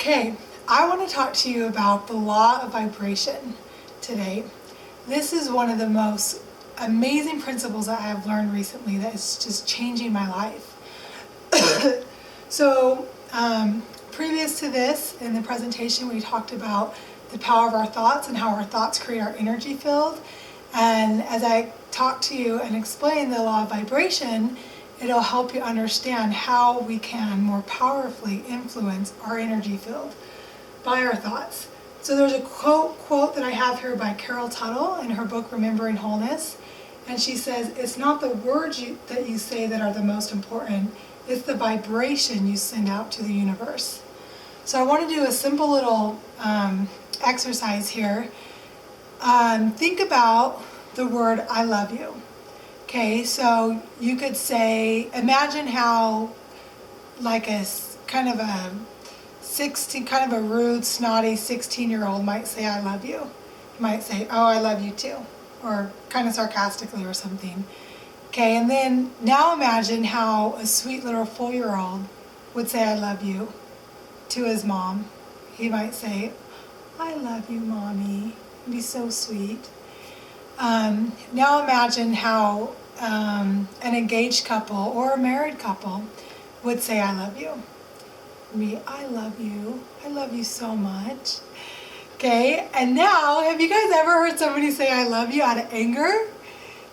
Okay, I want to talk to you about the law of vibration today. This is one of the most amazing principles that I have learned recently that is just changing my life. So, previous to this, in the presentation, we talked about the power of our thoughts and how our thoughts create our energy field. And as I talk to you and explain the law of vibration, it'll help you understand how we can more powerfully influence our energy field by our thoughts. So there's a quote that I have here by Carol Tuttle in her book, Remembering Wholeness. And she says, it's not the words that you say that are the most important, it's the vibration you send out to the universe. So I want to do a simple little exercise here. Think about the word I love you. Okay, so you could say, imagine how like a kind of a rude, snotty 16-year-old might say I love you. You might say, oh, I love you too, or kind of sarcastically or something. Okay, and then now imagine how a sweet little 4-year-old would say I love you to his mom. He might say, I love you, Mommy. It'd be so sweet. Now imagine how an engaged couple or a married couple would say I love you. Me, I love you so much. Okay, and now, have you guys ever heard somebody say I love you out of anger?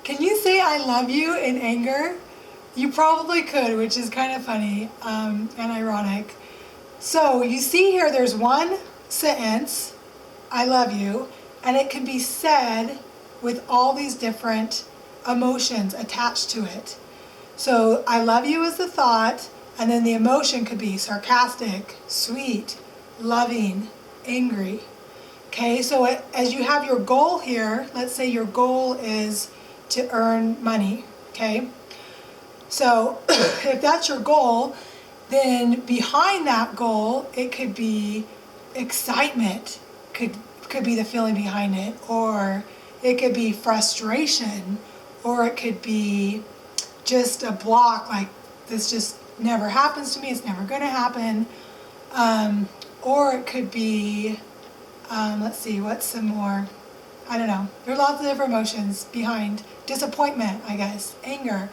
Can you say I love you in anger? You probably could, which is kind of funny and ironic. So you see here, there's one sentence, I love you, and it can be said with all these different emotions attached to it. So I love you is the thought, and then the emotion could be sarcastic, sweet, loving, angry. Okay, so as you have your goal here, let's say your goal is to earn money, okay? So if that's your goal, then behind that goal, it could be excitement, could be the feeling behind it, or it could be frustration, or it could be just a block, like this just never happens to me, it's never going to happen. Or it could be, let's see, what's some more? I don't know. There are lots of different emotions behind disappointment, I guess, anger.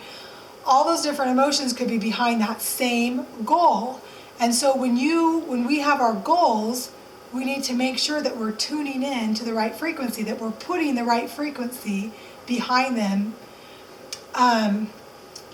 All those different emotions could be behind that same goal. And so when we have our goals, we need to make sure that we're tuning in to the right frequency, that we're putting the right frequency behind them.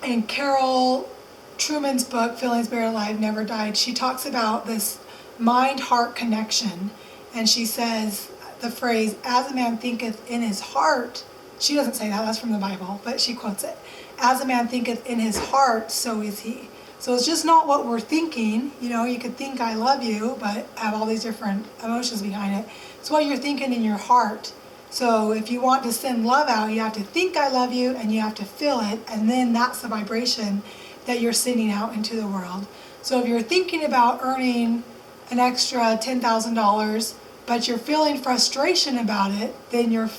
In Carol Truman's book, Feelings Buried Alive, Never Died, she talks about this mind-heart connection. And she says the phrase, as a man thinketh in his heart, she doesn't say that, that's from the Bible, but she quotes it. As a man thinketh in his heart, so is he. So it's just not what we're thinking. You know, you could think I love you, but have all these different emotions behind it. It's what you're thinking in your heart. So if you want to send love out, you have to think I love you and you have to feel it, and then that's the vibration that you're sending out into the world. So if you're thinking about earning an extra $10,000, but you're feeling frustration about it, then you're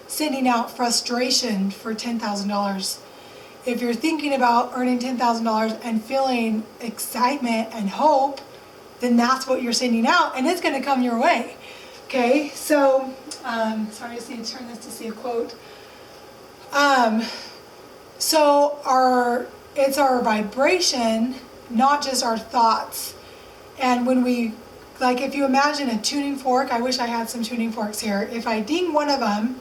sending out frustration for $10,000. If you're thinking about earning $10,000 and feeling excitement and hope, then that's what you're sending out, and it's going to come your way. Okay, so, sorry, I just need to turn this to see a quote. So it's our vibration, not just our thoughts. And when we, like if you imagine a tuning fork, I wish I had some tuning forks here. If I ding one of them,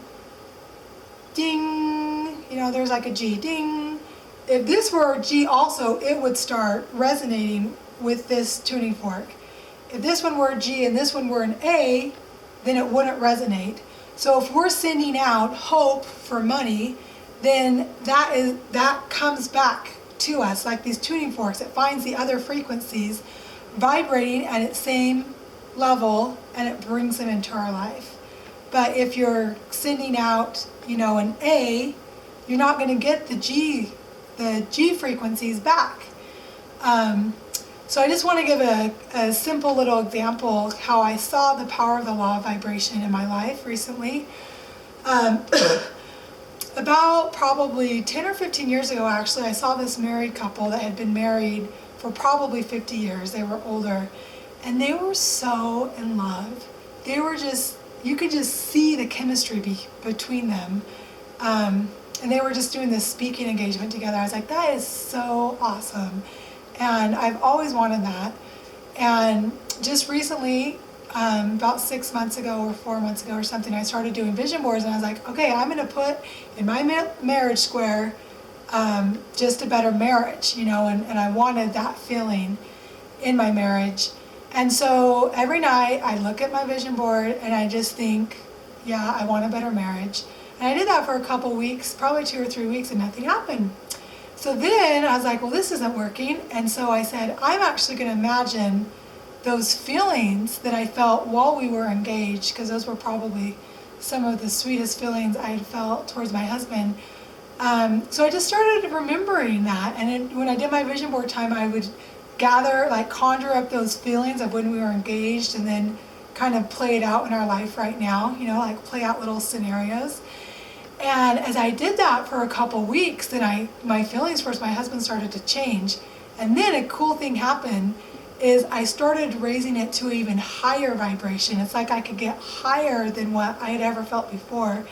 ding, you know, there's like a G, ding. If this were G also, it would start resonating with this tuning fork. If this one were a G and this one were an A, then it wouldn't resonate. So if we're sending out hope for money, then that comes back to us like these tuning forks. It finds the other frequencies vibrating at its same level and it brings them into our life. But if you're sending out, you know, an A, you're not going to get the G frequencies back. So I just want to give a simple little example how I saw the power of the law of vibration in my life recently. About probably 10 or 15 years ago, actually, I saw this married couple that had been married for probably 50 years. They were older. and they were so in love. They were just, you could just see the chemistry between them. And they were just doing this speaking engagement together. I was like, that is so awesome. And I've always wanted that. And just recently, about 6 months ago or 4 months ago or something, I started doing vision boards, and I was like, okay, I'm going to put in my marriage square just a better marriage, you know, and I wanted that feeling in my marriage. And so every night I look at my vision board and I just think, yeah, I want a better marriage. And I did that for a couple weeks, probably 2 or 3 weeks, and nothing happened. So then I was like, well, this isn't working. And so I said, I'm actually going to imagine those feelings that I felt while we were engaged, because those were probably some of the sweetest feelings I had felt towards my husband. So I just started remembering that. And when I did my vision board time, I would gather, like conjure up those feelings of when we were engaged, and then kind of play it out in our life right now, you know, like play out little scenarios. And as I did that for a couple weeks, then my feelings towards my husband started to change. And then a cool thing happened is I started raising it to an even higher vibration. It's like I could get higher than what I had ever felt before,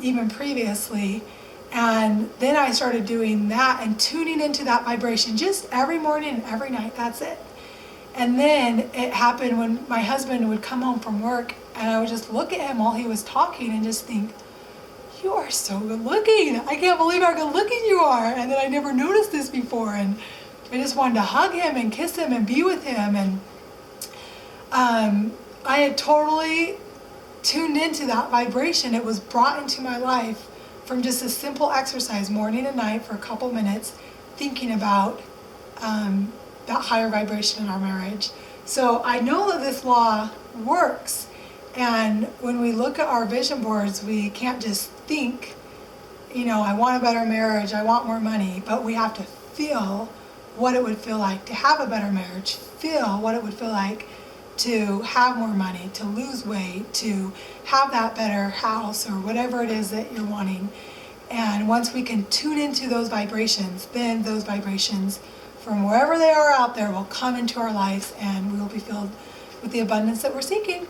even previously. And then I started doing that and tuning into that vibration just every morning and every night. That's it. And then it happened when my husband would come home from work, and I would just look at him while he was talking and just think, you are so good looking. I can't believe how good looking you are. And then I never noticed this before. And I just wanted to hug him and kiss him and be with him. And I had totally tuned into that vibration. It was brought into my life from just a simple exercise morning and night for a couple minutes, thinking about that higher vibration in our marriage. So I know that this law works. And when we look at our vision boards, we can't just think, you know, I want a better marriage, I want more money, but we have to feel what it would feel like to have a better marriage, feel what it would feel like to have more money, to lose weight, to have that better house or whatever it is that you're wanting. And once we can tune into those vibrations, then those vibrations from wherever they are out there will come into our lives, and we will be filled with the abundance that we're seeking.